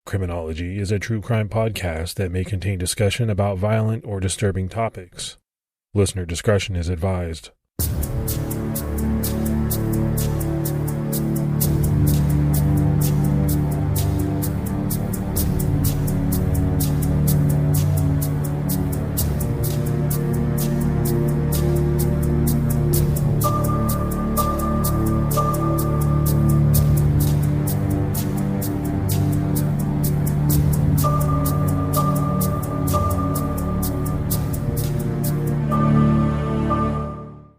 Criminology is a true crime podcast that may contain discussion about violent or disturbing topics. Listener discretion is advised.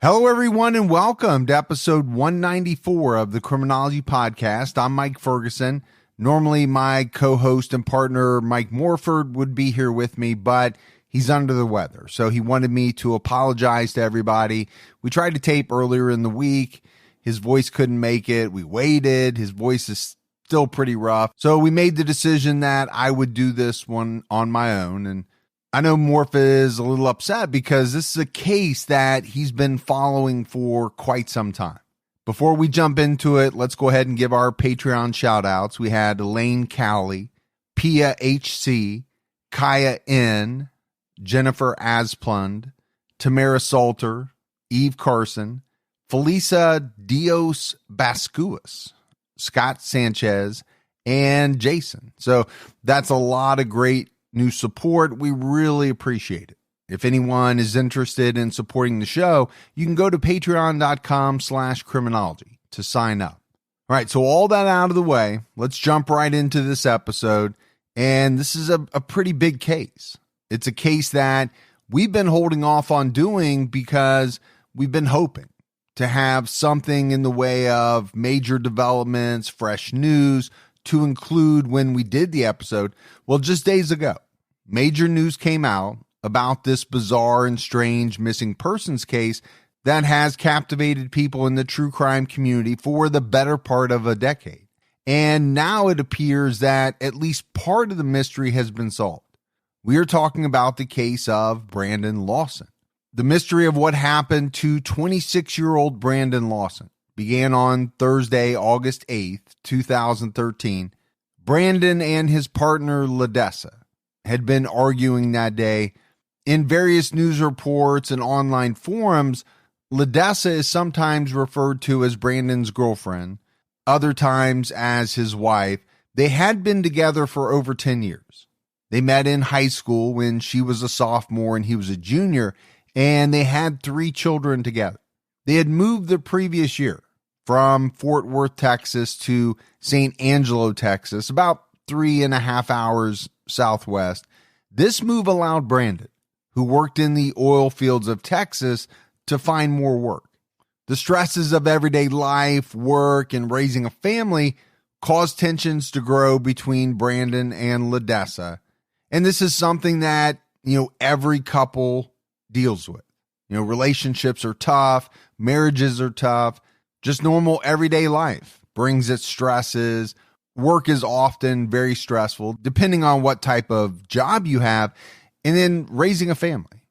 Hello, everyone, and welcome to episode 194 of the Criminology podcast. I'm Mike Ferguson. Normally, my co-host and partner, Mike Morford, would be here with me, but he's under the weather, so he wanted me to apologize to everybody. We tried to tape earlier in the week. His voice couldn't make it. We waited. His voice is still pretty rough, so we made the decision that I would do this one on my own, and I know Morf is a little upset because this is a case that he's been following for quite some time. Before we jump into it, let's go ahead and give our Patreon shout outs. We had Elaine Cowley, Pia HC, Kaya N, Jennifer Asplund, Tamara Salter, Eve Carson, Felisa Dios Bascuas, Scott Sanchez, and Jason. So that's a lot of great new support. We really appreciate it. If anyone is interested in supporting the show, you can go to patreon.com/criminology to sign up. All right, so all that out of the way, let's jump right into this episode. And this is a pretty big case. It's a case that we've been holding off on doing because we've been hoping to have something in the way of major developments, fresh news, to include when we did the episode. Well, just days ago, major news came out about this bizarre and strange missing persons case that has captivated people in the true crime community for the better part of a decade. And now it appears that at least part of the mystery has been solved. We are talking about the case of Brandon Lawson. The mystery of what happened to 26-year-old Brandon Lawson began on Thursday, August 8th, 2013. Brandon and his partner, Ladessa, had been arguing that day. In various news reports and online forums, Ladessa is sometimes referred to as Brandon's girlfriend, other times as his wife. They had been together for over 10 years. They met in high school when she was a sophomore and he was a junior, and they had 3 children together. They had moved the previous year from Fort Worth, Texas to St. Angelo, Texas, about 3.5 hours southwest. This move allowed Brandon, who worked in the oil fields of Texas, to find more work. The stresses of everyday life, work, and raising a family caused tensions to grow between Brandon and Ladessa. And this is something that, every couple deals with. Relationships are tough, marriages are tough. Just normal everyday life brings its stresses. Work is often very stressful, depending on what type of job you have. And then raising a family,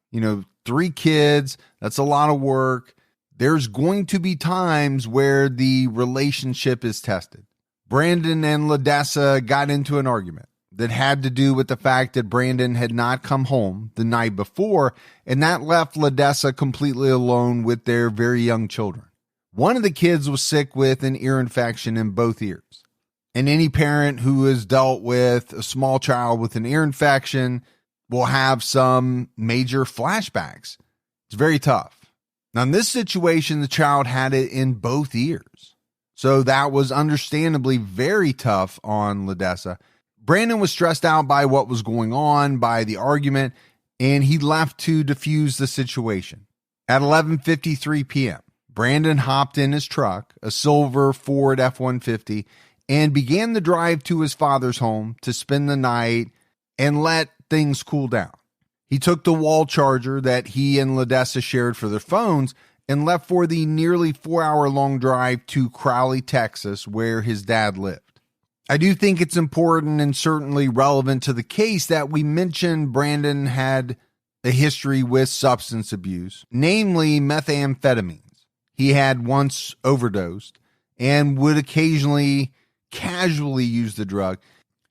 3 kids, that's a lot of work. There's going to be times where the relationship is tested. Brandon and Ladessa got into an argument that had to do with the fact that Brandon had not come home the night before, and that left Ladessa completely alone with their very young children. One of the kids was sick with an ear infection in both ears. And any parent who has dealt with a small child with an ear infection will have some major flashbacks. It's very tough. Now, in this situation, the child had it in both ears. So that was understandably very tough on Ladessa. Brandon was stressed out by what was going on, by the argument, and he left to defuse the situation. At 11:53 p.m., Brandon hopped in his truck, a silver Ford F-150, and began the drive to his father's home to spend the night and let things cool down. He took the wall charger that he and Ladessa shared for their phones and left for the nearly 4-hour-long drive to Crowley, Texas, where his dad lived. I do think it's important and certainly relevant to the case that we mention Brandon had a history with substance abuse, namely methamphetamines. He had once overdosed and would occasionally casually use the drug.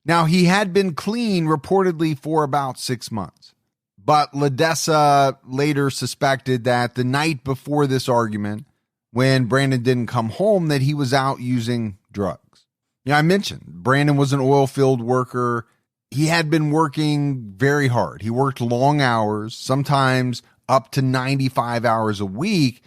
Now, he had been clean reportedly for about 6 months, but Ladessa later suspected that the night before this argument, when Brandon didn't come home, that he was out using drugs. I mentioned Brandon was an oil field worker. He had been working very hard. He worked long hours, sometimes up to 95 hours a week,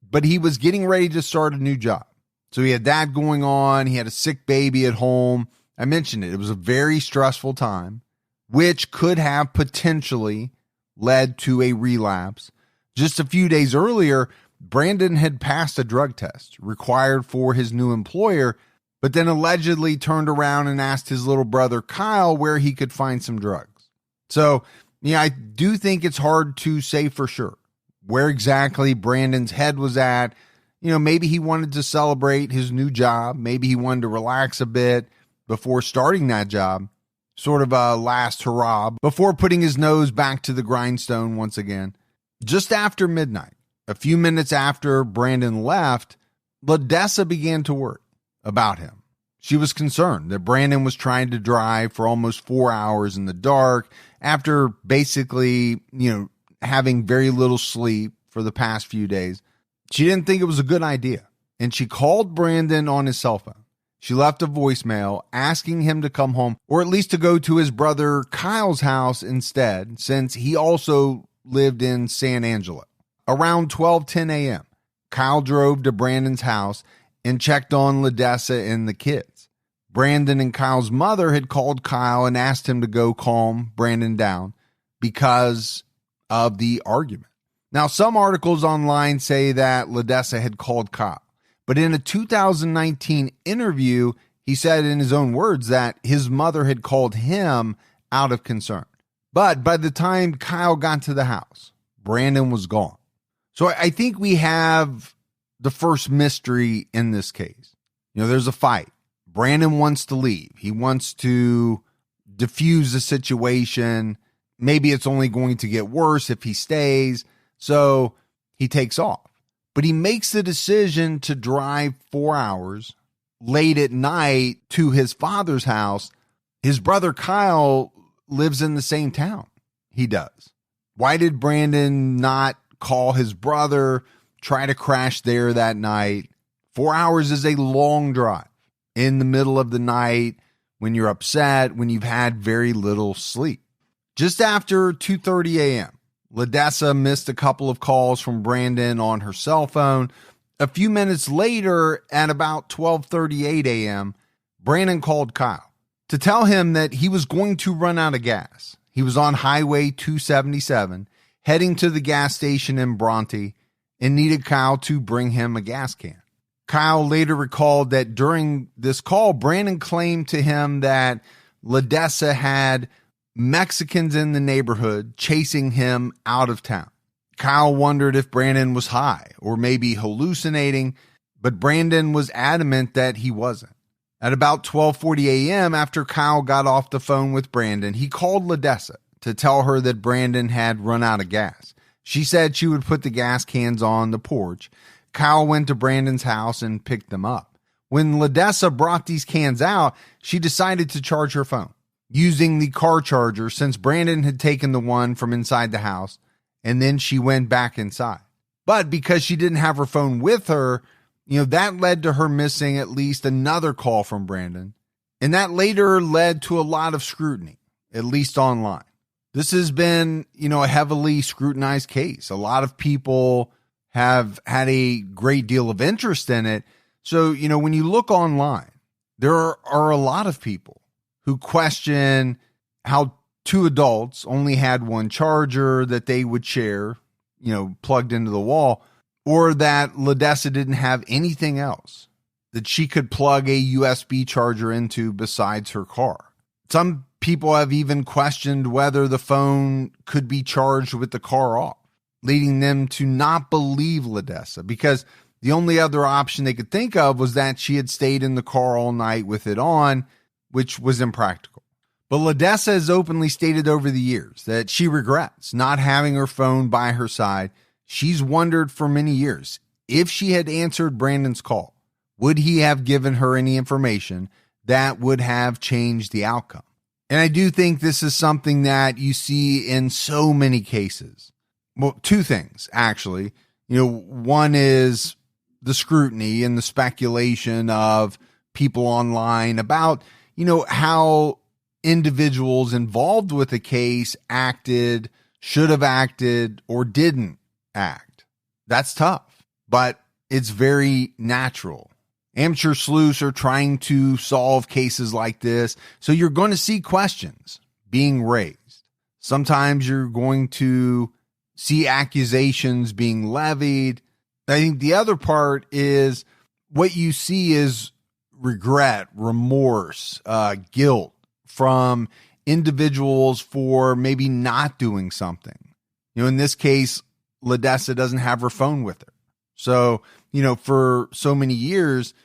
but he was getting ready to start a new job. So he had that going on. He had a sick baby at home. I mentioned it. It was a very stressful time, which could have potentially led to a relapse. Just a few days earlier, Brandon had passed a drug test required for his new employer, but then allegedly turned around and asked his little brother Kyle where he could find some drugs. So, I do think it's hard to say for sure where exactly Brandon's head was at. Maybe he wanted to celebrate his new job. Maybe he wanted to relax a bit before starting that job, sort of a last hurrah before putting his nose back to the grindstone once again. Just after midnight, a few minutes after Brandon left, Ladessa began to worry about him. She was concerned that Brandon was trying to drive for almost 4 hours in the dark after basically, having very little sleep for the past few days. She didn't think it was a good idea, and she called Brandon on his cell phone. She left a voicemail asking him to come home, or at least to go to his brother Kyle's house instead, since he also lived in San Angelo. Around 12:10 a.m., Kyle drove to Brandon's house and checked on Ladessa and the kids. Brandon and Kyle's mother had called Kyle and asked him to go calm Brandon down because of the argument. Now, some articles online say that Ladessa had called Kyle, but in a 2019 interview, he said in his own words that his mother had called him out of concern. But by the time Kyle got to the house, Brandon was gone. So I think we have the first mystery in this case. There's a fight. Brandon wants to leave. He wants to diffuse the situation. Maybe it's only going to get worse if he stays. So he takes off. But he makes the decision to drive 4 hours late at night to his father's house. His brother Kyle lives in the same town he does. Why did Brandon not call his brother, try to crash there that night? 4 hours is a long drive in the middle of the night when you're upset, when you've had very little sleep. Just after 2:30 a.m., Ladessa missed a couple of calls from Brandon on her cell phone. A few minutes later, at about 12:38 a.m., Brandon called Kyle to tell him that he was going to run out of gas. He was on Highway 277, heading to the gas station in Bronte, and needed Kyle to bring him a gas can. Kyle later recalled that during this call, Brandon claimed to him that Ladessa had Mexicans in the neighborhood chasing him out of town. Kyle wondered if Brandon was high or maybe hallucinating, but Brandon was adamant that he wasn't. At about 12:40 a.m., after Kyle got off the phone with Brandon, he called Ladessa to tell her that Brandon had run out of gas. She said she would put the gas cans on the porch. Kyle went to Brandon's house and picked them up. When Ladessa brought these cans out, she decided to charge her phone using the car charger since Brandon had taken the one from inside the house, and then she went back inside. But because she didn't have her phone with her, that led to her missing at least another call from Brandon, and that later led to a lot of scrutiny, at least online. This has been, a heavily scrutinized case. A lot of people have had a great deal of interest in it. So, when you look online, there are a lot of people who question how two adults only had one charger that they would share, plugged into the wall, or that Ladessa didn't have anything else that she could plug a USB charger into besides her car. Some people have even questioned whether the phone could be charged with the car off, leading them to not believe Ladessa because the only other option they could think of was that she had stayed in the car all night with it on, which was impractical. But Ladessa has openly stated over the years that she regrets not having her phone by her side. She's wondered for many years if she had answered Brandon's call, would he have given her any information that would have changed the outcome? And I do think this is something that you see in so many cases. Well, two things, actually. One is the scrutiny and the speculation of people online about, how individuals involved with a case acted, should have acted, or didn't act. That's tough, but it's very natural. Amateur sleuths are trying to solve cases like this, so you're going to see questions being raised. Sometimes you're going to see accusations being levied. I think the other part is what you see is regret, remorse, guilt from individuals for maybe not doing something. In this case, Ladessa doesn't have her phone with her. So, for so many years,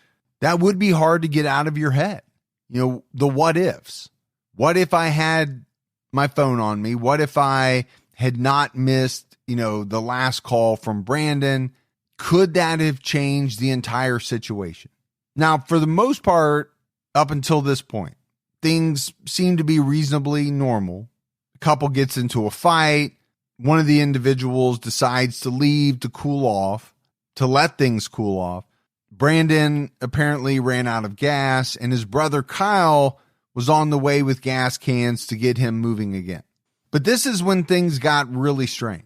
that would be hard to get out of your head. The what ifs. What if I had my phone on me? What if I had not missed, the last call from Brandon? Could that have changed the entire situation? Now, for the most part, up until this point, things seem to be reasonably normal. A couple gets into a fight. One of the individuals decides to leave to cool off, to let things cool off. Brandon apparently ran out of gas, and his brother Kyle was on the way with gas cans to get him moving again. But this is when things got really strange.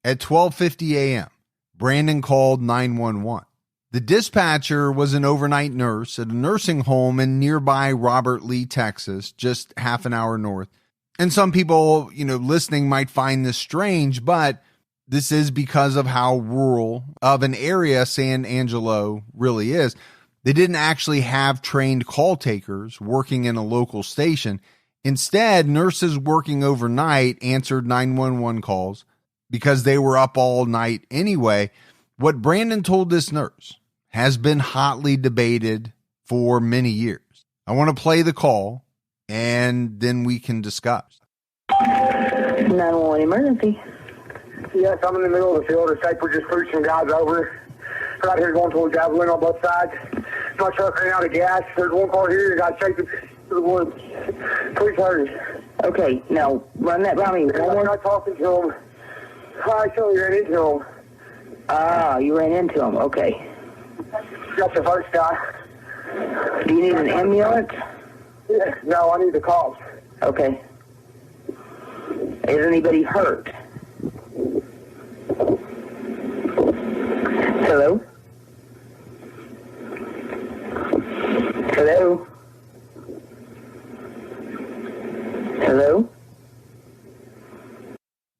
At 12:50 a.m., Brandon called 911. The dispatcher was an overnight nurse at a nursing home in nearby Robert Lee, Texas, just half an hour north. And some people, listening might find this strange, but this is because of how rural of an area San Angelo really is. They didn't actually have trained call takers working in a local station. Instead, nurses working overnight answered 911 calls because they were up all night anyway. What Brandon told this nurse has been hotly debated for many years. I want to play the call, and then we can discuss. 911 emergency. Yes, I'm in the middle of the field. It's like we just pushed some guys over. Right here going towards Javelin on both sides. My truck ran out of gas. There's one car here. You got taken to the woods. Please hurry. Okay, now run that by me. I'm not talking to him. I actually ran into him. Ah, you ran into him. Okay. That's the first guy. Do you need an ambulance? Yeah, no, I need the cops. Okay. Is anybody hurt? Hello? Hello? Hello?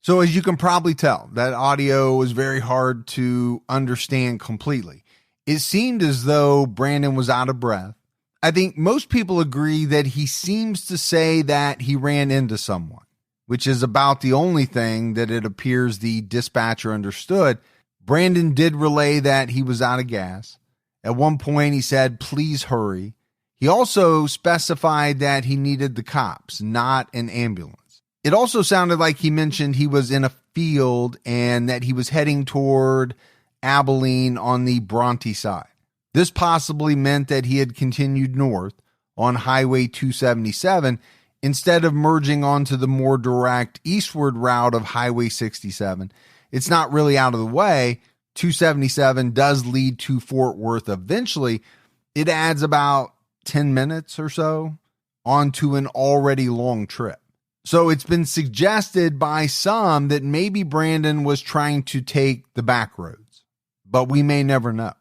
So as you can probably tell, that audio was very hard to understand completely. It seemed as though Brandon was out of breath. I think most people agree that he seems to say that he ran into someone, which is about the only thing that it appears the dispatcher understood. Brandon did relay that he was out of gas. At one point, he said, "Please hurry." He also specified that he needed the cops, not an ambulance. It also sounded like he mentioned he was in a field and that he was heading toward Abilene on the Bronte side. This possibly meant that he had continued north on Highway 277 instead of merging onto the more direct eastward route of Highway 67. It's not really out of the way. 277 does lead to Fort Worth eventually. It adds about 10 minutes or so onto an already long trip. So it's been suggested by some that maybe Brandon was trying to take the back roads, but we may never know.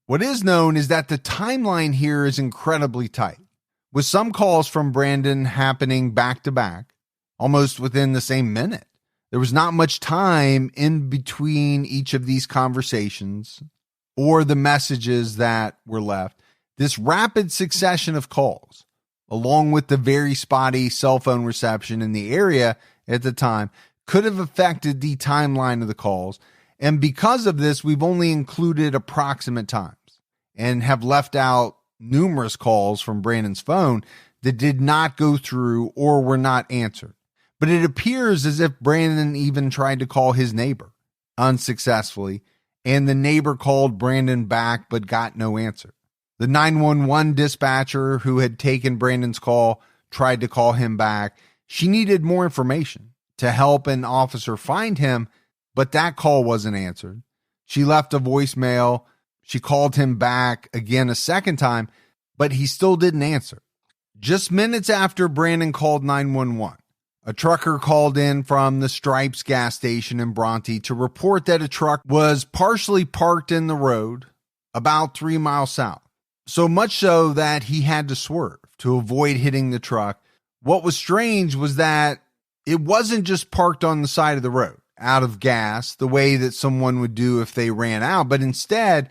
What is known is that the timeline here is incredibly tight, with some calls from Brandon happening back to back, almost within the same minute. There was not much time in between each of these conversations or the messages that were left. This rapid succession of calls, along with the very spotty cell phone reception in the area at the time, could have affected the timeline of the calls. And because of this, we've only included approximate times and have left out numerous calls from Brandon's phone that did not go through or were not answered. But it appears as if Brandon even tried to call his neighbor unsuccessfully, and the neighbor called Brandon back but got no answer. The 911 dispatcher who had taken Brandon's call tried to call him back. She needed more information to help an officer find him, but that call wasn't answered. She left a voicemail. She called him back again a second time, but he still didn't answer. Just minutes after Brandon called 911, a trucker called in from the Stripes gas station in Bronte to report that a truck was partially parked in the road about 3 miles south. So much so that he had to swerve to avoid hitting the truck. What was strange was that it wasn't just parked on the side of the road, out of gas, the way that someone would do if they ran out, but instead,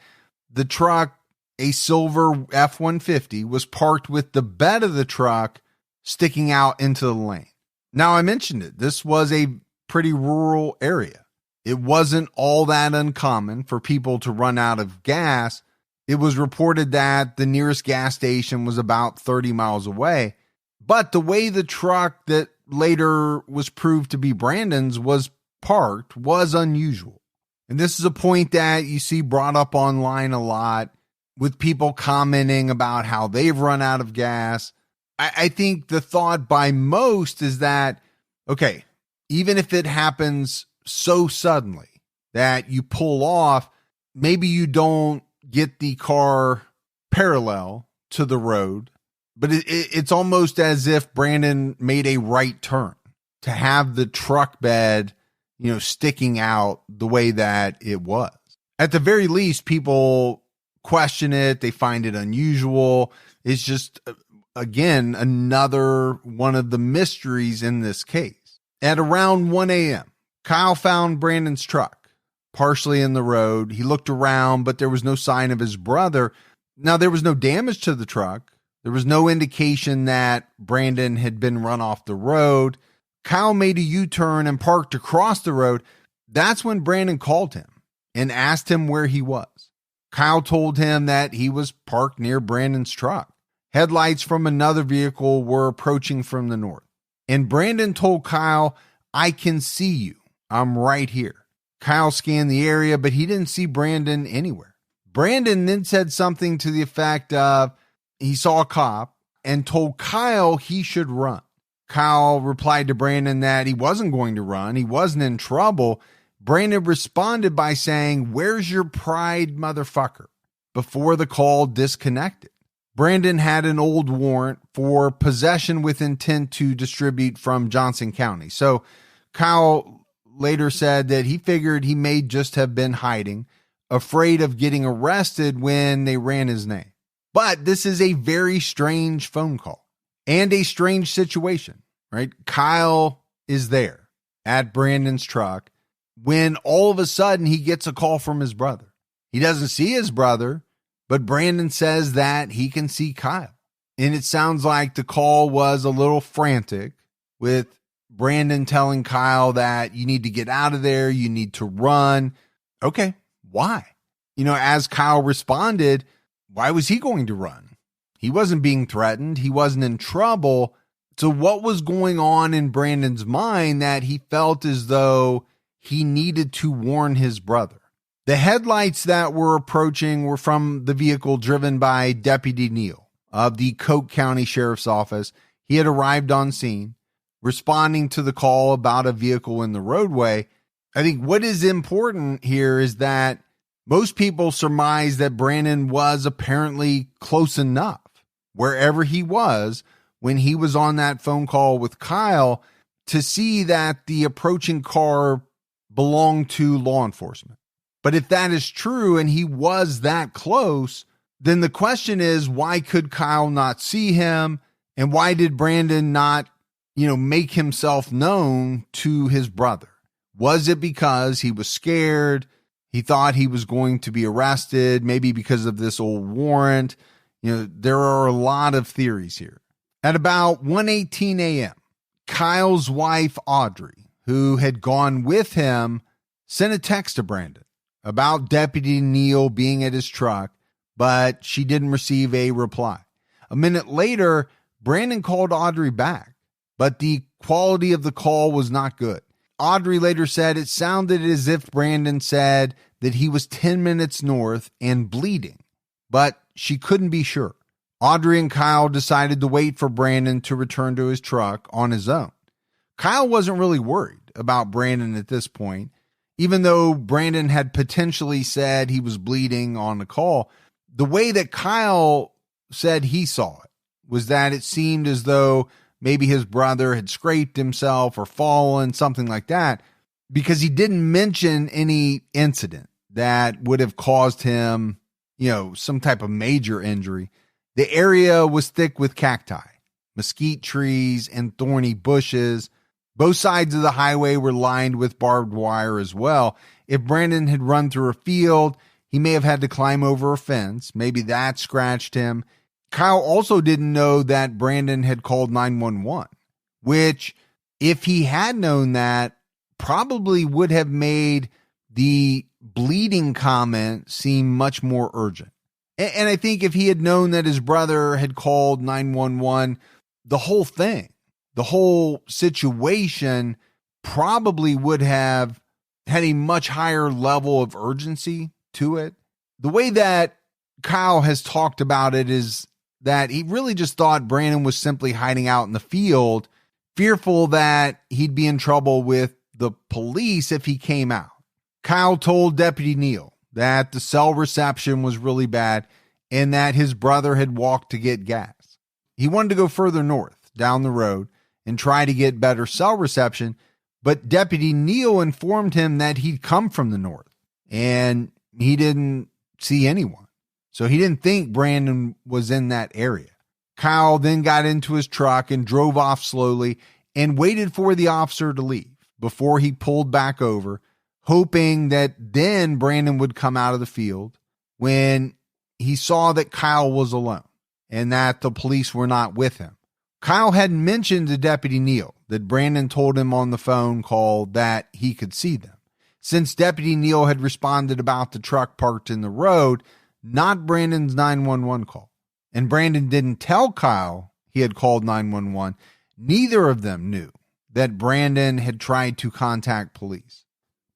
the truck, a silver F-150, was parked with the bed of the truck sticking out into the lane. Now, I mentioned it. This was a pretty rural area. It wasn't all that uncommon for people to run out of gas. It was reported that the nearest gas station was about 30 miles away. But the way the truck that later was proved to be Brandon's was parked was unusual. And this is a point that you see brought up online a lot with people commenting about how they've run out of gas. I think the thought by most is that, okay, even if it happens so suddenly that you pull off, maybe you don't get the car parallel to the road, but it's almost as if Brandon made a right turn to have the truck bed, sticking out the way that it was. At the very least, people question it. They find it unusual. It's just, again, another one of the mysteries in this case. At around 1 a.m., Kyle found Brandon's truck partially in the road. He looked around, but there was no sign of his brother. Now, there was no damage to the truck. There was no indication that Brandon had been run off the road. Kyle made a U-turn and parked across the road. That's when Brandon called him and asked him where he was. Kyle told him that he was parked near Brandon's truck. Headlights from another vehicle were approaching from the north. And Brandon told Kyle, "I can see you. I'm right here." Kyle scanned the area, but he didn't see Brandon anywhere. Brandon then said something to the effect of he saw a cop and told Kyle he should run. Kyle replied to Brandon that he wasn't going to run. He wasn't in trouble. Brandon responded by saying, "Where's your pride, motherfucker?" before the call disconnected. Brandon had an old warrant for possession with intent to distribute from Johnson County. So Kyle later said that he figured he may just have been hiding, afraid of getting arrested when they ran his name. But this is a very strange phone call and a strange situation, right? Kyle is there at Brandon's truck when all of a sudden he gets a call from his brother. He doesn't see his brother, but Brandon says that he can see Kyle. And it sounds like the call was a little frantic, with Brandon telling Kyle that you need to get out of there, you need to run. Okay, why? As Kyle responded, why was he going to run? He wasn't being threatened. He wasn't in trouble. So what was going on in Brandon's mind that he felt as though he needed to warn his brother? The headlights that were approaching were from the vehicle driven by Deputy Neal of the Coke County Sheriff's Office. He had arrived on scene, responding to the call about a vehicle in the roadway. I think what is important here is that most people surmise that Brandon was apparently close enough wherever he was when he was on that phone call with Kyle to see that the approaching car belonged to law enforcement. But if that is true and he was that close, then the question is, why could Kyle not see him? And why did Brandon not, make himself known to his brother? Was it because he was scared? He thought he was going to be arrested, maybe because of this old warrant. There are a lot of theories here. At about 1:18 a.m., Kyle's wife, Audrey, who had gone with him, sent a text to Brandon about Deputy Neal being at his truck, but she didn't receive a reply. A minute later, Brandon called Audrey back, but the quality of the call was not good. Audrey later said it sounded as if Brandon said that he was 10 minutes north and bleeding, but she couldn't be sure. Audrey and Kyle decided to wait for Brandon to return to his truck on his own. Kyle wasn't really worried about Brandon at this point, even though Brandon had potentially said he was bleeding on the call. The way that Kyle said he saw it was that it seemed as though maybe his brother had scraped himself or fallen, something like that, because he didn't mention any incident that would have caused him, some type of major injury. The area was thick with cacti, mesquite trees, and thorny bushes. Both sides of the highway were lined with barbed wire as well. If Brandon had run through a field, he may have had to climb over a fence. Maybe that scratched him. Kyle also didn't know that Brandon had called 911, which, if he had known that, probably would have made the bleeding comment seem much more urgent. And I think if he had known that his brother had called 911, the whole thing, the whole situation probably would have had a much higher level of urgency to it. The way that Kyle has talked about it is that he really just thought Brandon was simply hiding out in the field, fearful that he'd be in trouble with the police if he came out. Kyle told Deputy Neal that the cell reception was really bad and that his brother had walked to get gas. He wanted to go further north down the road and try to get better cell reception, but Deputy Neal informed him that he'd come from the north and he didn't see anyone. So he didn't think Brandon was in that area. Kyle then got into his truck and drove off slowly and waited for the officer to leave before he pulled back over, hoping that then Brandon would come out of the field. When he saw that Kyle was alone and that the police were not with him, Kyle had mentioned to Deputy Neal that Brandon told him on the phone call that he could see them. Since Deputy Neal had responded about the truck parked in the road, not Brandon's 911 call, and Brandon didn't tell Kyle he had called 911, neither of them knew that Brandon had tried to contact police.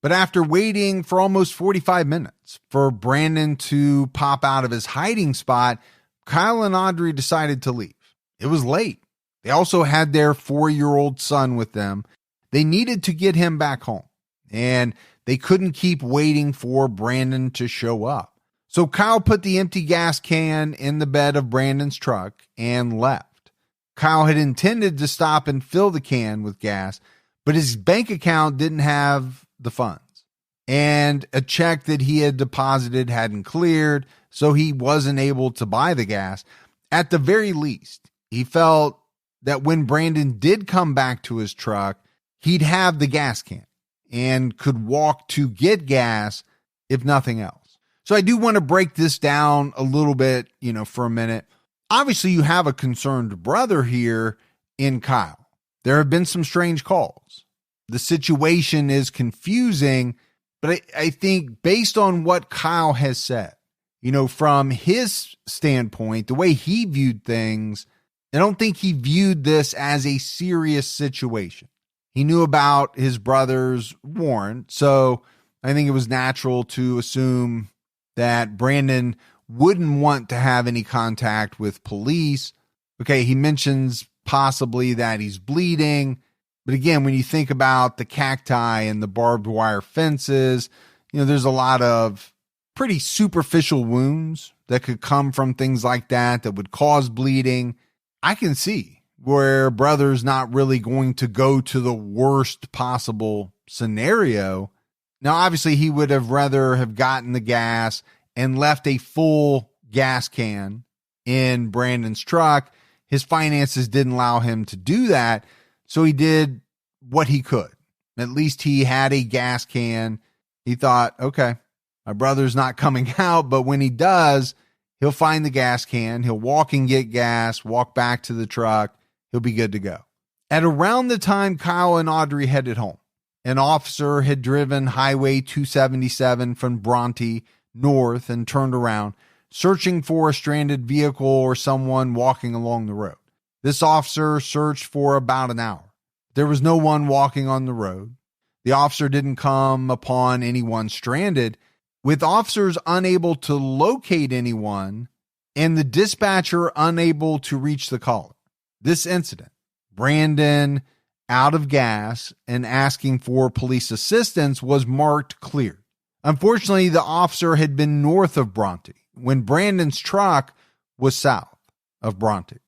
But after waiting for almost 45 minutes for Brandon to pop out of his hiding spot, Kyle and Audrey decided to leave. It was late. They also had their 4-year-old son with them. They needed to get him back home, and they couldn't keep waiting for Brandon to show up. So Kyle put the empty gas can in the bed of Brandon's truck and left. Kyle had intended to stop and fill the can with gas, but his bank account didn't have the funds, and a check that he had deposited hadn't cleared, so he wasn't able to buy the gas. At the very least, he felt that when Brandon did come back to his truck, he'd have the gas can and could walk to get gas, if nothing else. So I do want to break this down a little bit, for a minute. Obviously, you have a concerned brother here in Kyle. There have been some strange calls. The situation is confusing, but I think based on what Kyle has said, from his standpoint, the way he viewed things, I don't think he viewed this as a serious situation. He knew about his brother's warrant, so I think it was natural to assume that Brandon wouldn't want to have any contact with police. Okay, he mentions possibly that he's bleeding, but again, when you think about the cacti and the barbed wire fences, there's a lot of pretty superficial wounds that could come from things like that would cause bleeding. I can see where brother's not really going to go to the worst possible scenario. Now, obviously, he would have rather have gotten the gas and left a full gas can in Brandon's truck. His finances didn't allow him to do that, so he did what he could. At least he had a gas can. He thought, okay, my brother's not coming out, but when he does, he'll find the gas can, he'll walk and get gas, walk back to the truck, he'll be good to go. At around the time Kyle and Audrey headed home, an officer had driven Highway 277 from Bronte north and turned around, searching for a stranded vehicle or someone walking along the road. This officer searched for about an hour. There was no one walking on the road. The officer didn't come upon anyone stranded. With officers unable to locate anyone, and the dispatcher unable to reach the caller. This incident, Brandon out of gas and asking for police assistance, was marked cleared. Unfortunately, the officer had been north of Bronte when Brandon's truck was south of Bronte.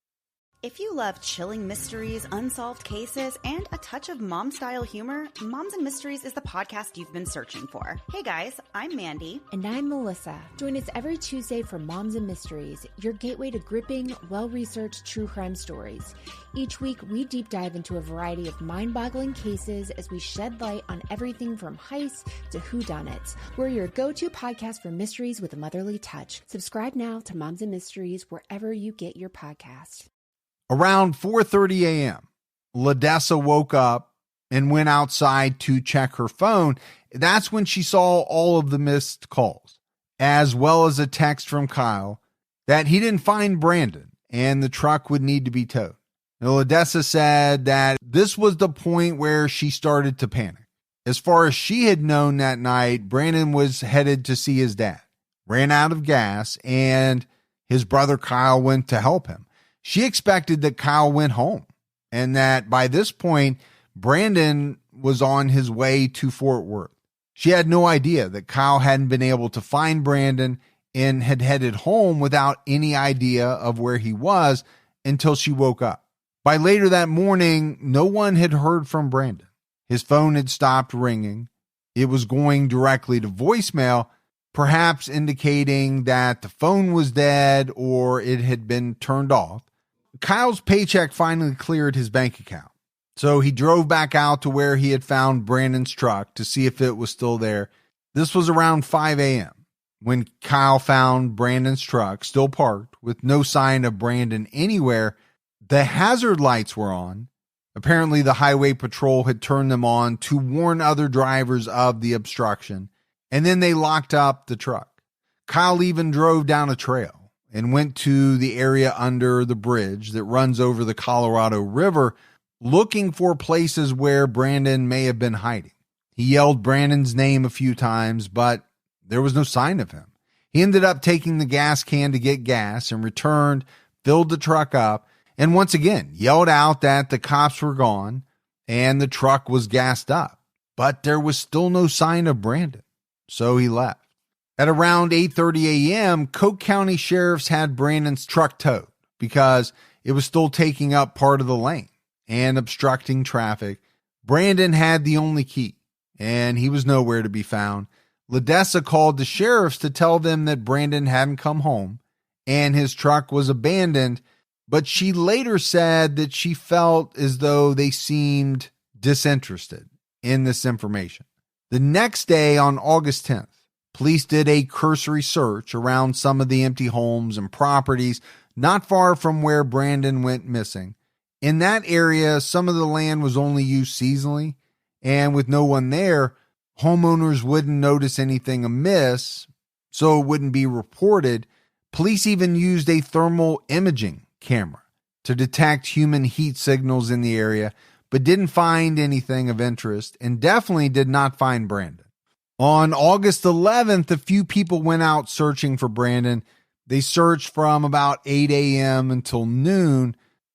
If you love chilling mysteries, unsolved cases, and a touch of mom-style humor, Moms and Mysteries is the podcast you've been searching for. Hey guys, I'm Mandy. And I'm Melissa. Join us every Tuesday for Moms and Mysteries, your gateway to gripping, well-researched true crime stories. Each week, we deep dive into a variety of mind-boggling cases as we shed light on everything from heists to whodunits. We're your go-to podcast for mysteries with a motherly touch. Subscribe now to Moms and Mysteries wherever you get your podcasts. Around 4:30 a.m., Ladessa woke up and went outside to check her phone. That's when she saw all of the missed calls, as well as a text from Kyle that he didn't find Brandon and the truck would need to be towed. Now, Ladessa said that this was the point where she started to panic. As far as she had known that night, Brandon was headed to see his dad, ran out of gas, and his brother Kyle went to help him. She expected that Kyle went home and that by this point, Brandon was on his way to Fort Worth. She had no idea that Kyle hadn't been able to find Brandon and had headed home without any idea of where he was until she woke up. By later that morning, no one had heard from Brandon. His phone had stopped ringing. It was going directly to voicemail, perhaps indicating that the phone was dead or it had been turned off. Kyle's paycheck finally cleared his bank account, so he drove back out to where he had found Brandon's truck to see if it was still there. This was around 5 a.m. when Kyle found Brandon's truck still parked with no sign of Brandon anywhere. The hazard lights were on. Apparently, the highway patrol had turned them on to warn other drivers of the obstruction, and then they locked up the truck. Kyle even drove down a trail and went to the area under the bridge that runs over the Colorado River, looking for places where Brandon may have been hiding. He yelled Brandon's name a few times, but there was no sign of him. He ended up taking the gas can to get gas and returned, filled the truck up, and once again yelled out that the cops were gone and the truck was gassed up. But there was still no sign of Brandon, so he left. At around 8:30 a.m., Coke County sheriffs had Brandon's truck towed because it was still taking up part of the lane and obstructing traffic. Brandon had the only key, and he was nowhere to be found. Ladessa called the sheriffs to tell them that Brandon hadn't come home and his truck was abandoned, but she later said that she felt as though they seemed disinterested in this information. The next day, on August 10th, police did a cursory search around some of the empty homes and properties not far from where Brandon went missing. In that area, some of the land was only used seasonally, and with no one there, homeowners wouldn't notice anything amiss, so it wouldn't be reported. Police even used a thermal imaging camera to detect human heat signals in the area, but didn't find anything of interest and definitely did not find Brandon. On August 11th, a few people went out searching for Brandon. They searched from about 8 a.m. until noon.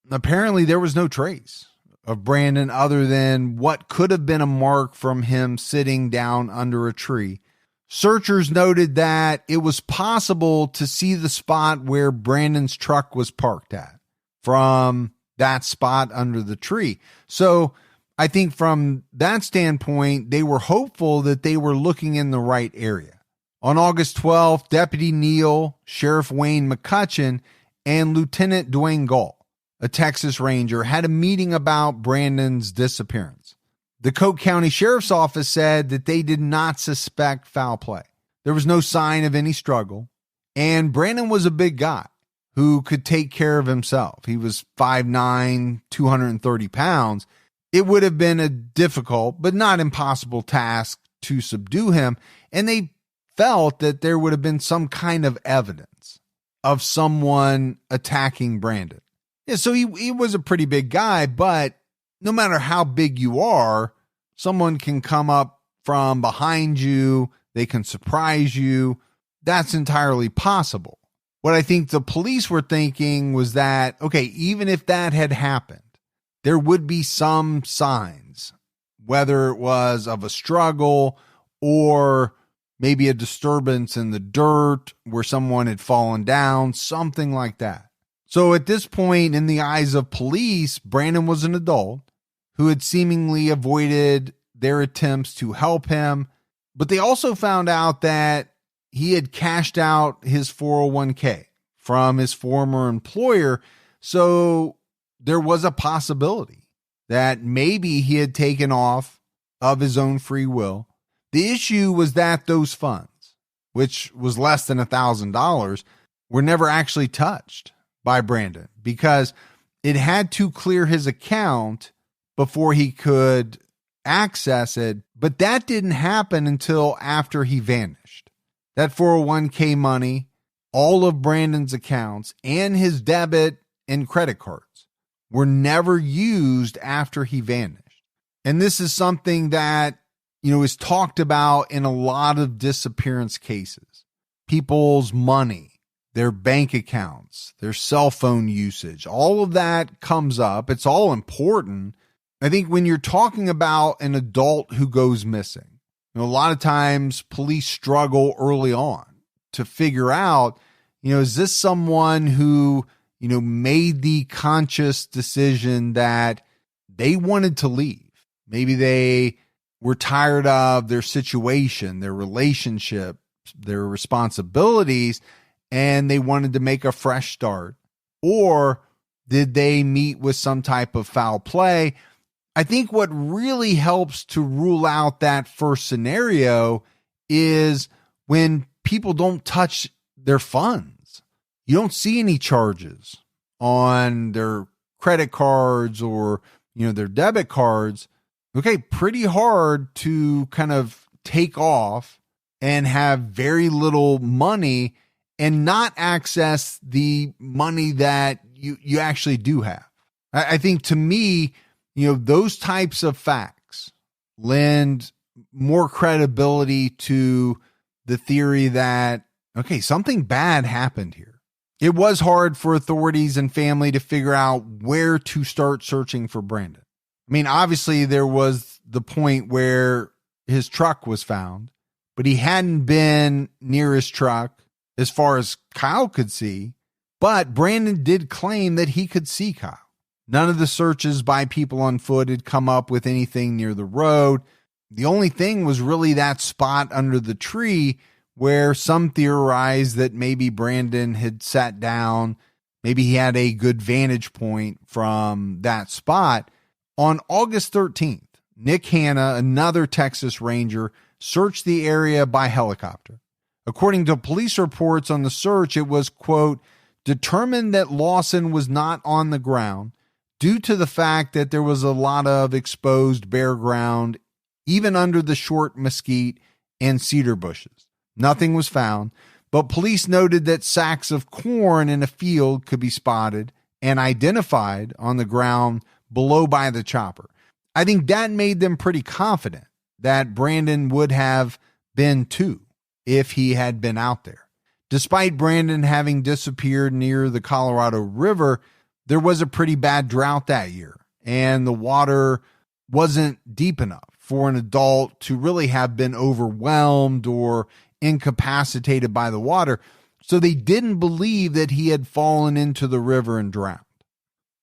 Apparently, there was no trace of Brandon other than what could have been a mark from him sitting down under a tree. Searchers noted that it was possible to see the spot where Brandon's truck was parked at from that spot under the tree. So I think from that standpoint, they were hopeful that they were looking in the right area. On August 12th, Deputy Neal, Sheriff Wayne McCutcheon, and Lieutenant Dwayne Gall, a Texas Ranger, had a meeting about Brandon's disappearance. The Coke County Sheriff's Office said that they did not suspect foul play. There was no sign of any struggle, and Brandon was a big guy who could take care of himself. He was 5'9", 230 pounds. It would have been a difficult but not impossible task to subdue him, and they felt that there would have been some kind of evidence of someone attacking Brandon. Yeah, so he was a pretty big guy, but no matter how big you are, someone can come up from behind you, they can surprise you. That's entirely possible. What I think the police were thinking was that, okay, even if that had happened, there would be some signs, whether it was of a struggle or maybe a disturbance in the dirt where someone had fallen down, something like that. So at this point, in the eyes of police, Brandon was an adult who had seemingly avoided their attempts to help him. But they also found out that he had cashed out his 401k from his former employer. So there was a possibility that maybe he had taken off of his own free will. The issue was that those funds, which was less than $1,000, were never actually touched by Brandon because it had to clear his account before he could access it. But that didn't happen until after he vanished. That 401k money, all of Brandon's accounts, and his debit and credit cards were never used after he vanished. And this is something that, is talked about in a lot of disappearance cases. People's money, their bank accounts, their cell phone usage, all of that comes up. It's all important. I think when you're talking about an adult who goes missing, a lot of times police struggle early on to figure out, is this someone who, made the conscious decision that they wanted to leave? Maybe they were tired of their situation, their relationship, their responsibilities, and they wanted to make a fresh start. Or did they meet with some type of foul play? I think what really helps to rule out that first scenario is when people don't touch their funds. You don't see any charges on their credit cards or, their debit cards. Okay, pretty hard to kind of take off and have very little money and not access the money that you actually do have. I think to me, those types of facts lend more credibility to the theory that, okay, something bad happened here. It was hard for authorities and family to figure out where to start searching for Brandon. I mean, obviously there was the point where his truck was found, but he hadn't been near his truck as far as Kyle could see. But Brandon did claim that he could see Kyle. None of the searches by people on foot had come up with anything near the road. The only thing was really that spot under the tree where some theorized that maybe Brandon had sat down. Maybe he had a good vantage point from that spot. On August 13th, Nick Hanna, another Texas Ranger, searched the area by helicopter. According to police reports on the search, it was, quote, determined that Lawson was not on the ground due to the fact that there was a lot of exposed bare ground, even under the short mesquite and cedar bushes. Nothing was found, but police noted that sacks of corn in a field could be spotted and identified on the ground below by the chopper. I think that made them pretty confident that Brandon would have been too if he had been out there. Despite Brandon having disappeared near the Colorado River, there was a pretty bad drought that year, and the water wasn't deep enough for an adult to really have been overwhelmed or incapacitated by the water, so they didn't believe that he had fallen into the river and drowned.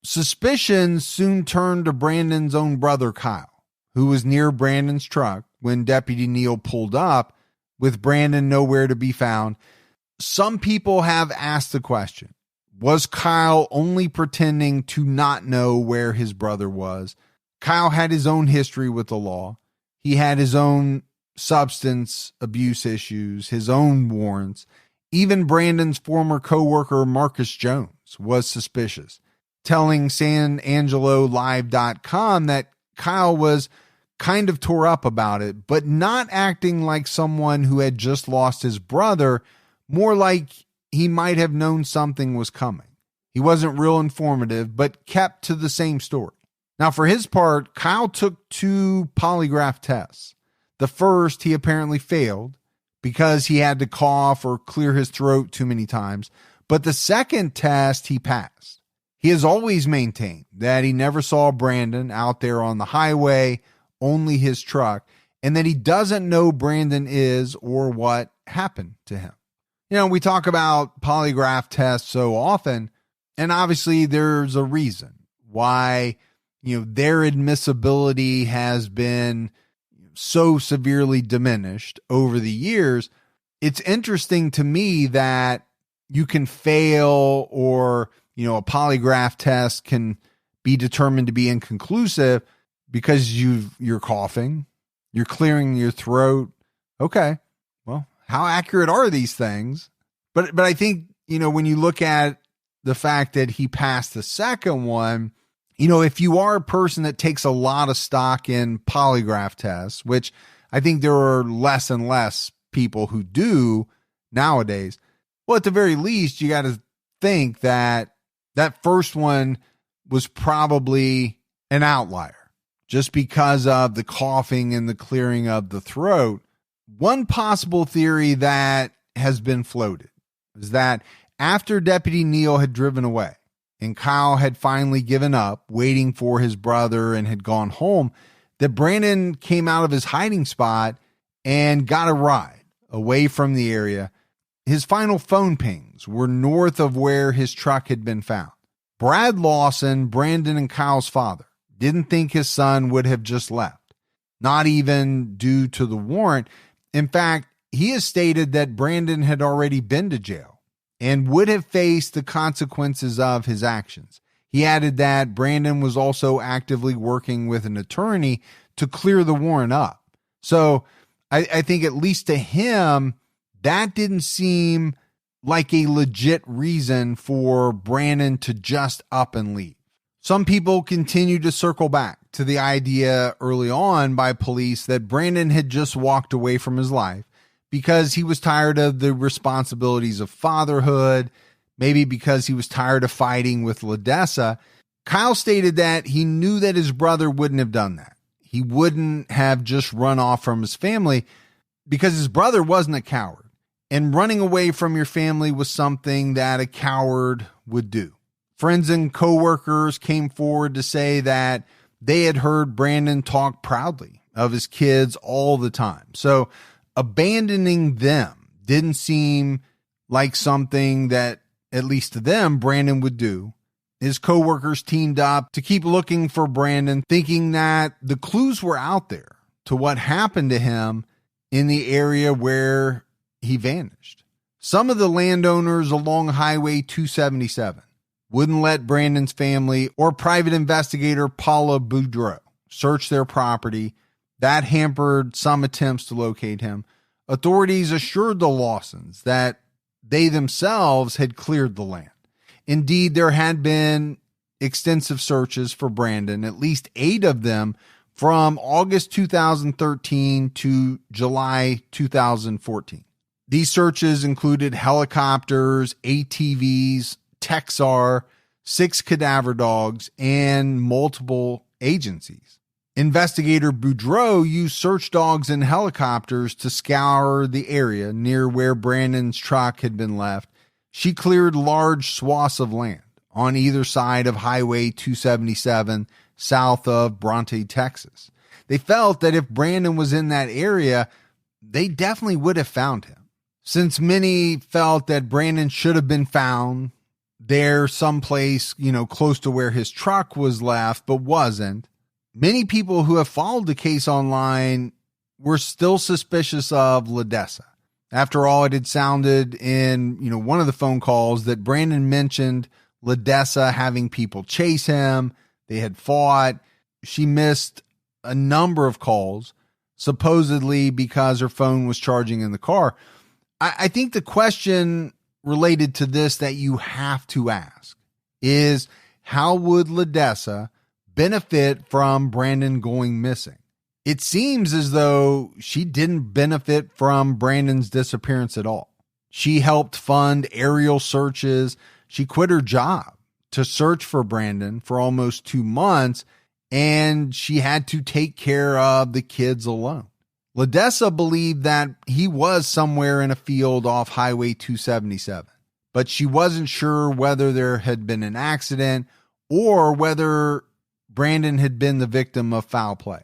Suspicion soon turned to Brandon's own brother, Kyle, who was near Brandon's truck when Deputy Neal pulled up with Brandon nowhere to be found. Some people have asked the question, was Kyle only pretending to not know where his brother was? Kyle had his own history with the law. He had his own substance abuse issues, his own warrants. Even Brandon's former coworker, Marcus Jones, was suspicious, telling SanAngeloLive.com that Kyle was kind of tore up about it, but not acting like someone who had just lost his brother, more like he might have known something was coming. He wasn't real informative, but kept to the same story. Now, for his part, Kyle took 2 polygraph tests. The first he apparently failed because he had to cough or clear his throat too many times. But the second test he passed. He has always maintained that he never saw Brandon out there on the highway, only his truck, and that he doesn't know Brandon is or what happened to him. You know, we talk about polygraph tests so often, and obviously there's a reason why, their admissibility has been so severely diminished over the years. It's interesting to me that you can fail, or, a polygraph test can be determined to be inconclusive because you're coughing, you're clearing your throat. Okay, well, how accurate are these things? But I think, when you look at the fact that he passed the second one, if you are a person that takes a lot of stock in polygraph tests, which I think there are less and less people who do nowadays, well, at the very least, you got to think that that first one was probably an outlier just because of the coughing and the clearing of the throat. One possible theory that has been floated is that after Deputy Neal had driven away and Kyle had finally given up waiting for his brother and had gone home, that Brandon came out of his hiding spot and got a ride away from the area. His final phone pings were north of where his truck had been found. Brad Lawson, Brandon and Kyle's father, didn't think his son would have just left, not even due to the warrant. In fact, he has stated that Brandon had already been to jail and would have faced the consequences of his actions. He added that Brandon was also actively working with an attorney to clear the warrant up. So I think at least to him, that didn't seem like a legit reason for Brandon to just up and leave. Some people continue to circle back to the idea early on by police that Brandon had just walked away from his life because he was tired of the responsibilities of fatherhood, maybe because he was tired of fighting with Ladessa. Kyle stated that he knew that his brother wouldn't have done that. He wouldn't have just run off from his family because his brother wasn't a coward. And running away from your family was something that a coward would do. Friends and coworkers came forward to say that they had heard Brandon talk proudly of his kids all the time. So abandoning them didn't seem like something that, at least to them, Brandon would do. His coworkers teamed up to keep looking for Brandon, thinking that the clues were out there to what happened to him in the area where he vanished. Some of the landowners along Highway 277 wouldn't let Brandon's family or private investigator Paula Boudreaux search their property. That hampered some attempts to locate him. Authorities assured the Lawsons that they themselves had cleared the land. Indeed, there had been extensive searches for Brandon, at least 8 of them, from August 2013 to July 2014. These searches included helicopters, ATVs, Texar, 6 cadaver dogs, and multiple agencies. Investigator Boudreaux used search dogs and helicopters to scour the area near where Brandon's truck had been left. She cleared large swaths of land on either side of Highway 277 south of Bronte, Texas. They felt that if Brandon was in that area, they definitely would have found him. Since many felt that Brandon should have been found there someplace, close to where his truck was left, but wasn't, many people who have followed the case online were still suspicious of Ladessa. After all, it had sounded in, one of the phone calls that Brandon mentioned Ladessa having people chase him. They had fought. She missed a number of calls, supposedly because her phone was charging in the car. I think the question related to this that you have to ask is, how would Ladessa benefit from Brandon going missing? It seems as though she didn't benefit from Brandon's disappearance at all. She helped fund aerial searches. She quit her job to search for Brandon for almost 2 months, and she had to take care of the kids alone. Ladessa believed that he was somewhere in a field off Highway 277, but she wasn't sure whether there had been an accident or whether Brandon had been the victim of foul play.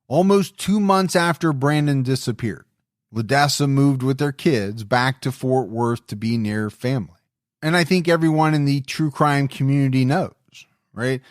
Almost 2 months after Brandon disappeared, Ladessa moved with their kids back to Fort Worth to be near family. And I think everyone in the true crime community knows, right?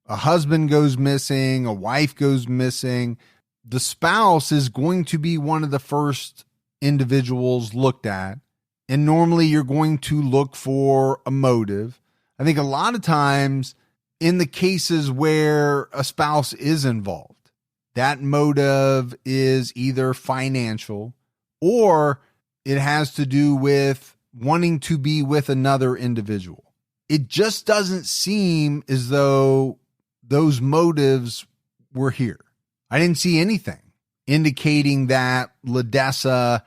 A husband goes missing, a wife goes missing. The spouse is going to be one of the first individuals looked at. And normally you're going to look for a motive. I think a lot of times in the cases where a spouse is involved, that motive is either financial or it has to do with wanting to be with another individual. It just doesn't seem as though those motives were here. I didn't see anything indicating that Ladessa,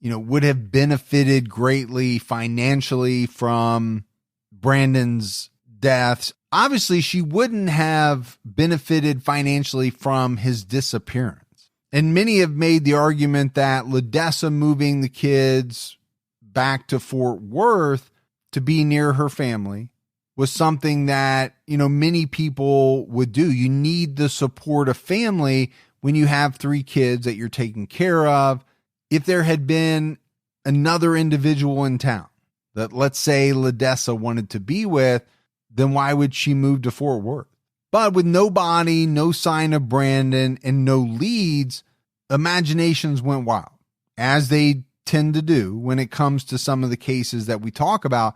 would have benefited greatly financially from Brandon's deaths. Obviously, she wouldn't have benefited financially from his disappearance. And many have made the argument that Ladessa moving the kids back to Fort Worth to be near her family was something that, many people would do. You need the support of family when you have 3 kids that you're taking care of. If there had been another individual in town that, let's say, Ladessa wanted to be with, then why would she move to Fort Worth? But with no body, no sign of Brandon, and no leads, imaginations went wild, as they tend to do when it comes to some of the cases that we talk about.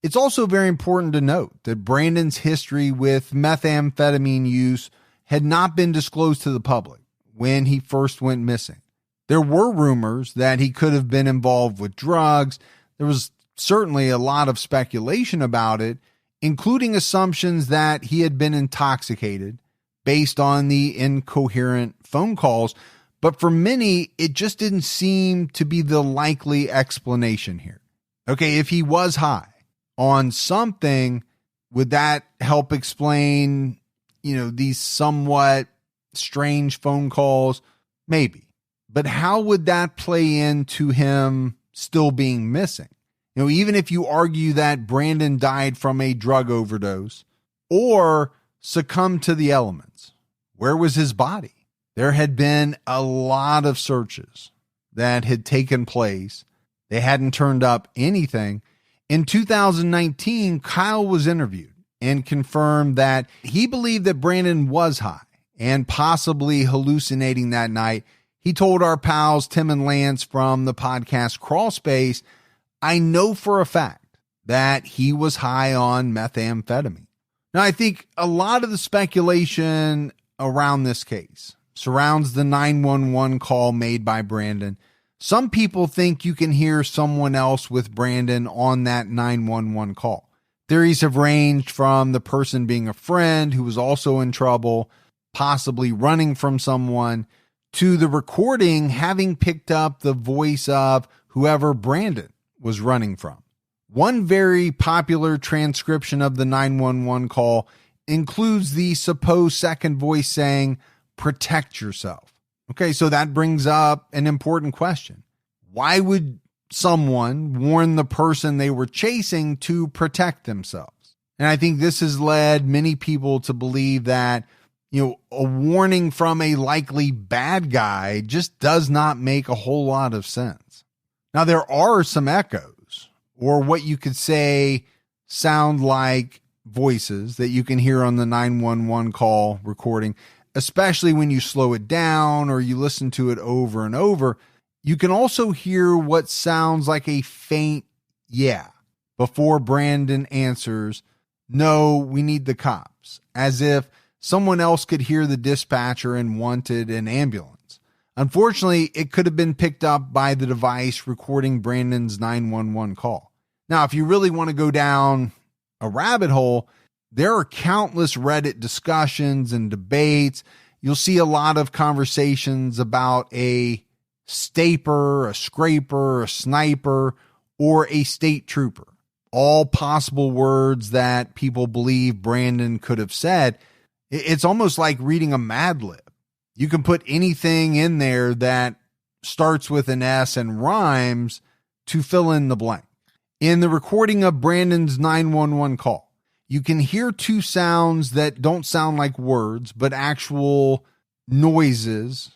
It's also very important to note that Brandon's history with methamphetamine use had not been disclosed to the public when he first went missing. There were rumors that he could have been involved with drugs. There was certainly a lot of speculation about it, including assumptions that he had been intoxicated based on the incoherent phone calls. But for many, it just didn't seem to be the likely explanation here. Okay, if he was high on something, would that help explain, these somewhat strange phone calls? Maybe. But how would that play into him still being missing? Even if you argue that Brandon died from a drug overdose or succumbed to the elements, where was his body? There had been a lot of searches that had taken place. They hadn't turned up anything. In 2019, Kyle was interviewed and confirmed that he believed that Brandon was high and possibly hallucinating that night. He told our pals Tim and Lance from the podcast Crawl Space, "I know for a fact that he was high on methamphetamine." Now, I think a lot of the speculation around this case surrounds the 911 call made by Brandon. Some people think you can hear someone else with Brandon on that 911 call. Theories have ranged from the person being a friend who was also in trouble, possibly running from someone, to the recording having picked up the voice of whoever Brandon was running from. One very popular transcription of the 911 call includes the supposed second voice saying, "Protect yourself." Okay, so that brings up an important question. Why would someone warn the person they were chasing to protect themselves? And I think this has led many people to believe that a warning from a likely bad guy just does not make a whole lot of sense. Now, there are some echoes, or what you could say sound like voices that you can hear on the 911 call recording, especially when you slow it down or you listen to it over and over. You can also hear what sounds like a faint "yeah" before Brandon answers, "No, we need the cops," as if someone else could hear the dispatcher and wanted an ambulance. Unfortunately, it could have been picked up by the device recording Brandon's 911 call. Now, if you really want to go down a rabbit hole, there are countless Reddit discussions and debates. You'll see a lot of conversations about a staper, a scraper, a sniper, or a state trooper. All possible words that people believe Brandon could have said. It's almost like reading a Mad Lib. You can put anything in there that starts with an S and rhymes to fill in the blank. In the recording of Brandon's 911 call, you can hear two sounds that don't sound like words, but actual noises,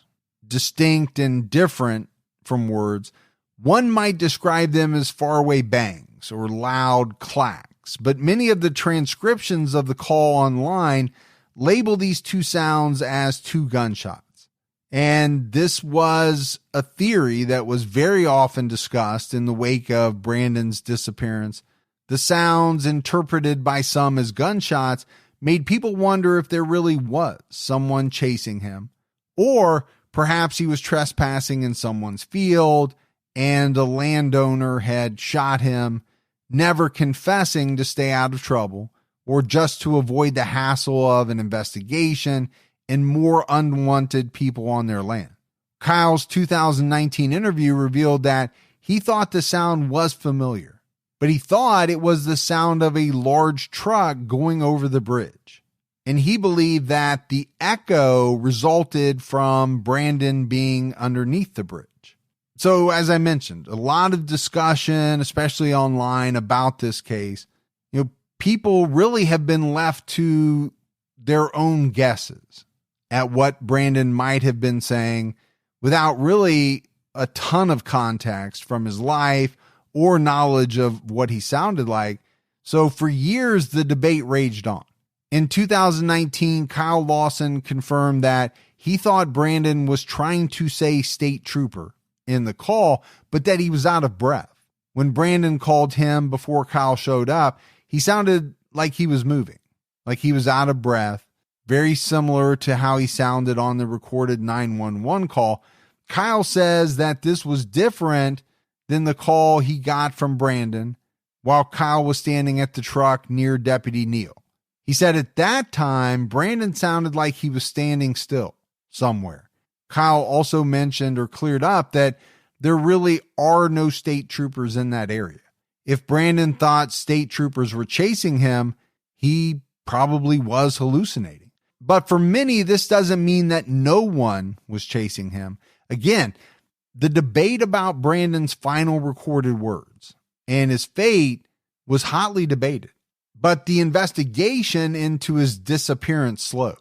distinct and different from words. One might describe them as faraway bangs or loud clacks, but many of the transcriptions of the call online label these two sounds as two gunshots. And this was a theory that was very often discussed in the wake of Brandon's disappearance. The sounds, interpreted by some as gunshots, made people wonder if there really was someone chasing him, or perhaps he was trespassing in someone's field and a landowner had shot him, never confessing to stay out of trouble or just to avoid the hassle of an investigation and more unwanted people on their land. Kyle's 2019 interview revealed that he thought the sound was familiar, but he thought it was the sound of a large truck going over the bridge. And he believed that the echo resulted from Brandon being underneath the bridge. So, as I mentioned, a lot of discussion, especially online, about this case. People really have been left to their own guesses at what Brandon might have been saying without really a ton of context from his life or knowledge of what he sounded like. So for years, the debate raged on. In 2019, Kyle Lawson confirmed that he thought Brandon was trying to say state trooper in the call, but that he was out of breath. When Brandon called him before Kyle showed up, he sounded like he was moving, like he was out of breath, very similar to how he sounded on the recorded 911 call. Kyle says that this was different than the call he got from Brandon while Kyle was standing at the truck near Deputy Neal. He said at that time, Brandon sounded like he was standing still somewhere. Kyle also mentioned or cleared up that there really are no state troopers in that area. If Brandon thought state troopers were chasing him, he probably was hallucinating. But for many, this doesn't mean that no one was chasing him. Again, the debate about Brandon's final recorded words and his fate was hotly debated. But the investigation into his disappearance slowed.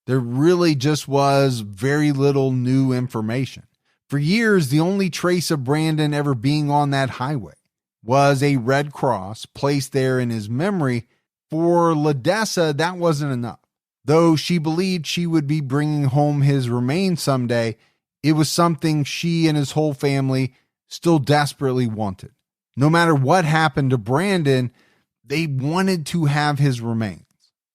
There really just was very little new information. For years, the only trace of Brandon ever being on that highway was a red cross placed there in his memory. For Ladessa, that wasn't enough. Though she believed she would be bringing home his remains someday, it was something she and his whole family still desperately wanted. No matter what happened to Brandon, they wanted to have his remains.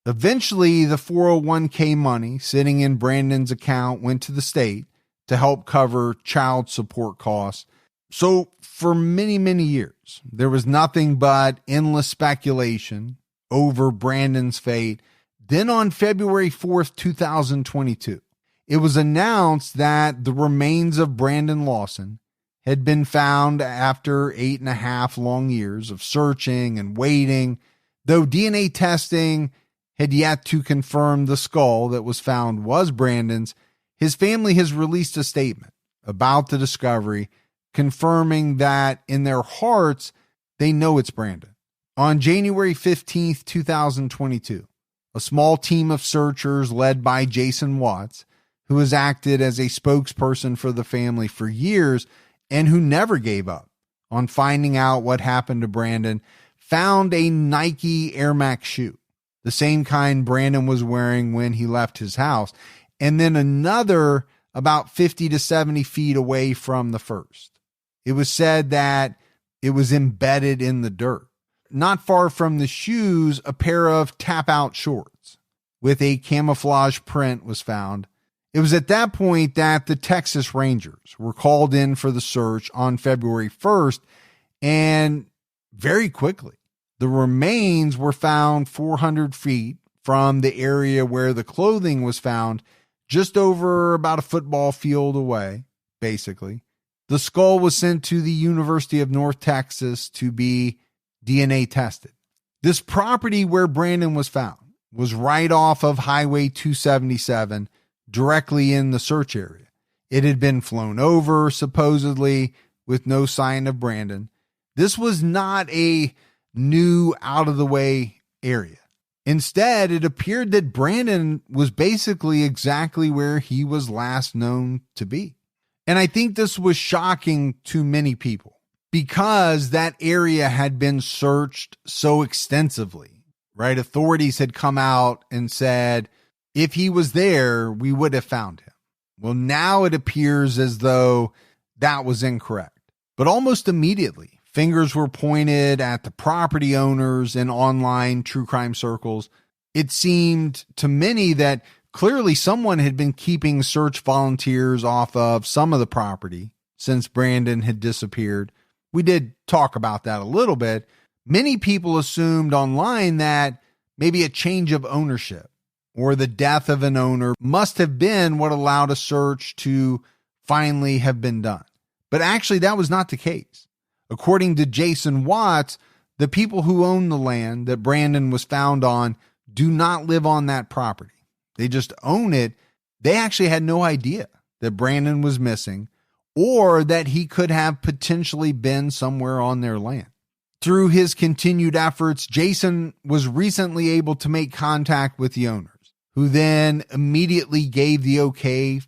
Eventually, the 401k money sitting in Brandon's account went to the state to help cover child support costs. So for many, many years, there was nothing but endless speculation over Brandon's fate. Then on February 4th, 2022, it was announced that the remains of Brandon Lawson had been found after 8.5 long years of searching and waiting. Though DNA testing had yet to confirm the skull that was found was Brandon's, his family has released a statement about the discovery, confirming that in their hearts, they know it's Brandon. On January 15th, 2022, a small team of searchers led by Jason Watts, who has acted as a spokesperson for the family for years and who never gave up on finding out what happened to Brandon, found a Nike Air Max shoe, the same kind Brandon was wearing when he left his house, and then another about 50 to 70 feet away from the first. It was said that it was embedded in the dirt. Not far from the shoes, a pair of tap-out shorts with a camouflage print was found. It was at that point that the Texas Rangers were called in for the search on February 1st, and very quickly, the remains were found 400 feet from the area where the clothing was found, just over about a football field away, basically. The skull was sent to the University of North Texas to be DNA tested. This property where Brandon was found was right off of Highway 277, directly in the search area. It had been flown over, supposedly, with no sign of Brandon. This was not a new out of the way area. Instead, it appeared that Brandon was basically exactly where he was last known to be. And I think this was shocking to many people because that area had been searched so extensively, right? Authorities had come out and said, if he was there, we would have found him. Well, now it appears as though that was incorrect. But almost immediately, fingers were pointed at the property owners in online true crime circles. It seemed to many that clearly someone had been keeping search volunteers off of some of the property since Brandon had disappeared. We did talk about that a little bit. Many people assumed online that maybe a change of ownership or the death of an owner must have been what allowed a search to finally have been done. But actually, that was not the case. According to Jason Watts, the people who own the land that Brandon was found on do not live on that property. They just own it. They actually had no idea that Brandon was missing or that he could have potentially been somewhere on their land. Through his continued efforts, Jason was recently able to make contact with the owners, who then immediately gave the okay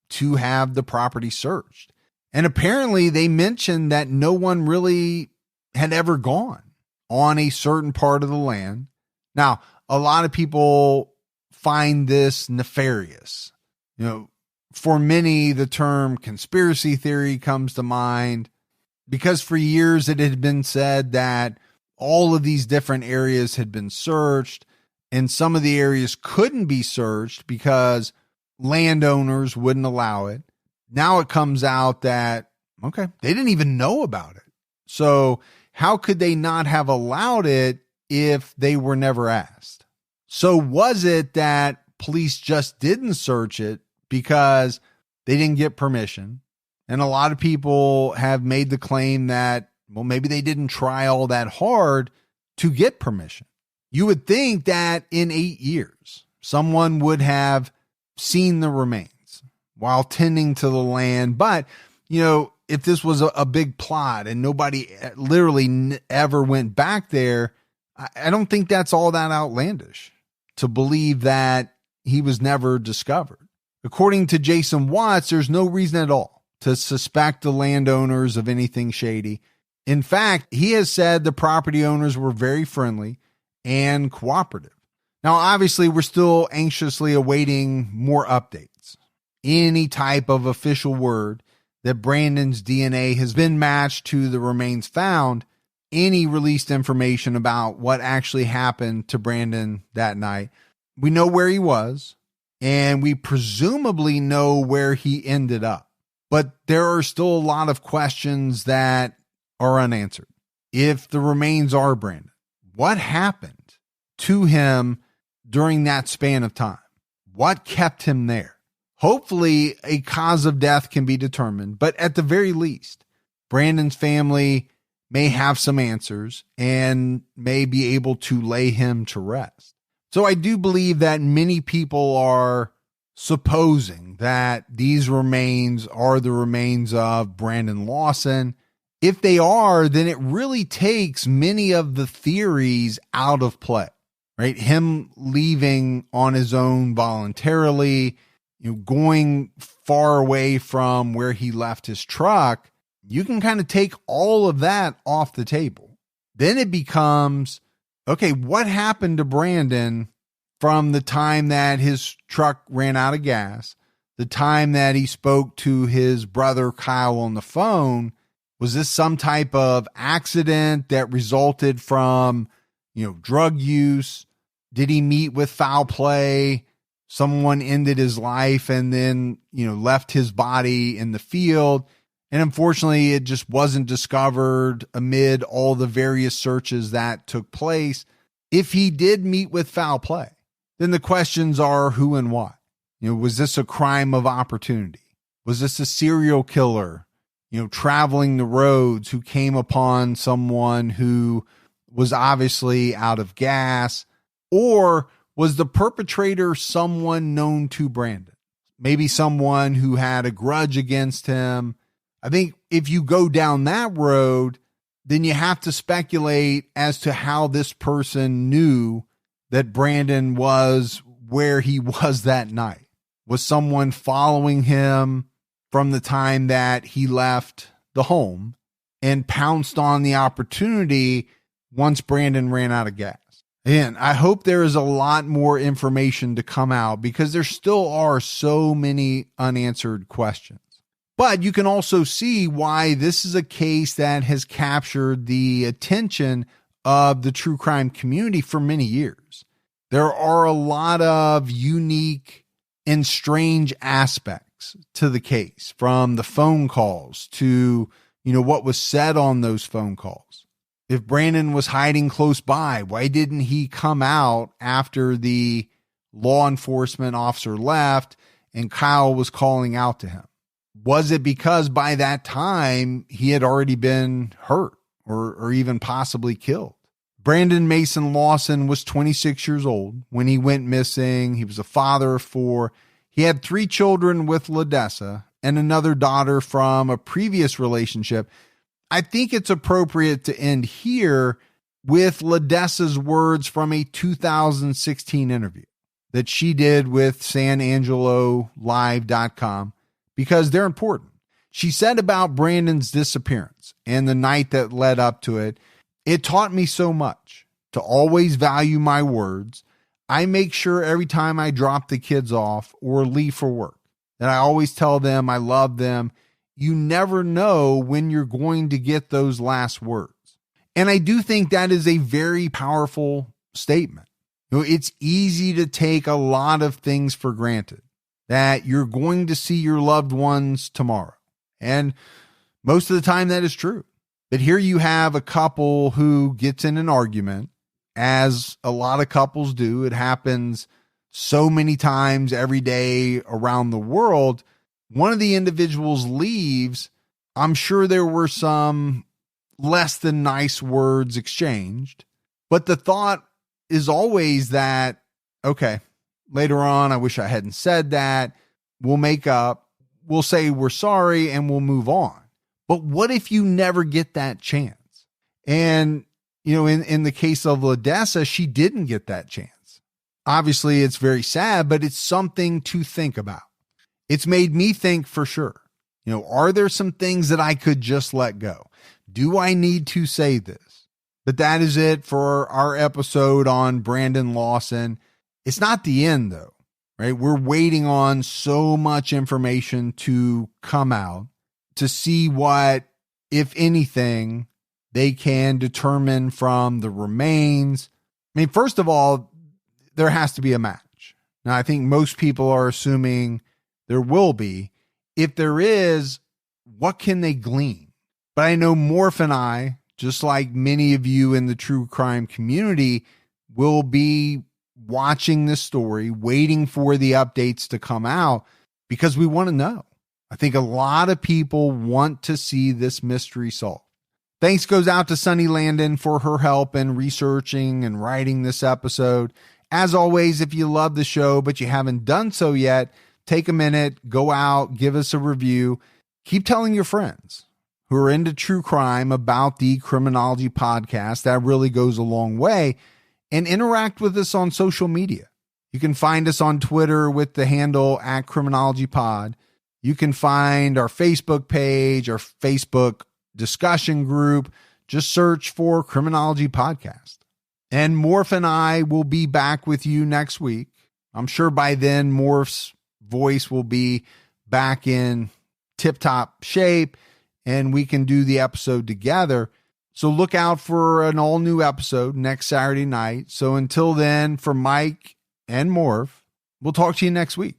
to have the property searched. And apparently they mentioned that no one really had ever gone on a certain part of the land. Now, a lot of people find this nefarious. You know, for many, the term conspiracy theory comes to mind because for years it had been said that all of these different areas had been searched and some of the areas couldn't be searched because landowners wouldn't allow it. Now it comes out that, okay, they didn't even know about it. So how could they not have allowed it if they were never asked? So was it that police just didn't search it because they didn't get permission? And a lot of people have made the claim that, well, maybe they didn't try all that hard to get permission. You would think that in 8 years, someone would have seen the remains while tending to the land. But, you know, if this was a big plot and nobody literally ever went back there, I don't think that's all that outlandish to believe that he was never discovered. According to Jason Watts, there's no reason at all to suspect the landowners of anything shady. In fact, he has said the property owners were very friendly and cooperative. Now, obviously, we're still anxiously awaiting more updates. Any type of official word that Brandon's DNA has been matched to the remains found, any released information about what actually happened to Brandon that night. We know where he was, and we presumably know where he ended up. But there are still a lot of questions that are unanswered. If the remains are Brandon, what happened to him during that span of time? What kept him there? Hopefully, a cause of death can be determined, but at the very least, Brandon's family may have some answers and may be able to lay him to rest. So I do believe that many people are supposing that these remains are the remains of Brandon Lawson. If they are, then it really takes many of the theories out of play, right? Him leaving on his own voluntarily, you know, going far away from where he left his truck, you can kind of take all of that off the table. Then it becomes, okay, what happened to Brandon from the time that his truck ran out of gas, the time that he spoke to his brother Kyle on the phone? Was this some type of accident that resulted from, you know, drug use? Did he meet with foul play? Someone ended his life and then, you know, left his body in the field. And unfortunately, it just wasn't discovered amid all the various searches that took place. If he did meet with foul play, then the questions are who and why. You know, was this a crime of opportunity? Was this a serial killer, you know, traveling the roads who came upon someone who was obviously out of gas? Or was the perpetrator someone known to Brandon? Maybe someone who had a grudge against him. I think if you go down that road, then you have to speculate as to how this person knew that Brandon was where he was that night. Was someone following him from the time that he left the home and pounced on the opportunity once Brandon ran out of gas? And I hope there is a lot more information to come out because there still are so many unanswered questions. But you can also see why this is a case that has captured the attention of the true crime community for many years. There are a lot of unique and strange aspects to the case, from the phone calls to, what was said on those phone calls. If Brandon was hiding close by, why didn't he come out after the law enforcement officer left and Kyle was calling out to him? Was it because by that time he had already been hurt or even possibly killed? Brandon Mason Lawson was 26 years old when he went missing. He was a father of 4. He had 3 children with Ladessa and another daughter from a previous relationship. I think it's appropriate to end here with Ladessa's words from a 2016 interview that she did with SanAngeloLive.com because they're important. She said about Brandon's disappearance and the night that led up to it, "It taught me so much to always value my words. I make sure every time I drop the kids off or leave for work that I always tell them I love them. You never know when you're going to get those last words." And I do think that is a very powerful statement. It's easy to take a lot of things for granted, that you're going to see your loved ones tomorrow. And most of the time that is true. But here you have a couple who gets in an argument, as a lot of couples do. It happens so many times every day around the world. One of the individuals leaves. I'm sure there were some less than nice words exchanged, but the thought is always that, okay, later on, I wish I hadn't said that. We'll make up, we'll say we're sorry, and we'll move on. But what if you never get that chance? And, in the case of Ladessa, she didn't get that chance. Obviously, it's very sad, but it's something to think about. It's made me think for sure. Are there some things that I could just let go? Do I need to say this? But that is it for our episode on Brandon Lawson. It's not the end, though, right? We're waiting on so much information to come out to see what, if anything, they can determine from the remains. I mean, first of all, there has to be a match. Now, I think most people are assuming there will be. If there is, what can they glean? But I know Morf and I, just like many of you in the true crime community, will be watching this story, waiting for the updates to come out because we want to know. I think a lot of people want to see this mystery solved. Thanks goes out to Sunny Landon for her help in researching and writing this episode. As always, if you love the show but you haven't done so yet, take a minute, go out, give us a review. Keep telling your friends who are into true crime about the Criminology podcast. That really goes a long way. And interact with us on social media. You can find us on Twitter with the handle @CriminologyPod. You can find our Facebook page, our Facebook discussion group. Just search for Criminology Podcast. And Morf and I will be back with you next week. I'm sure by then Morf's voice will be back in tip-top shape and we can do the episode together. So look out for an all-new episode next Saturday night. So until then, for Mike and Morf, we'll talk to you next week.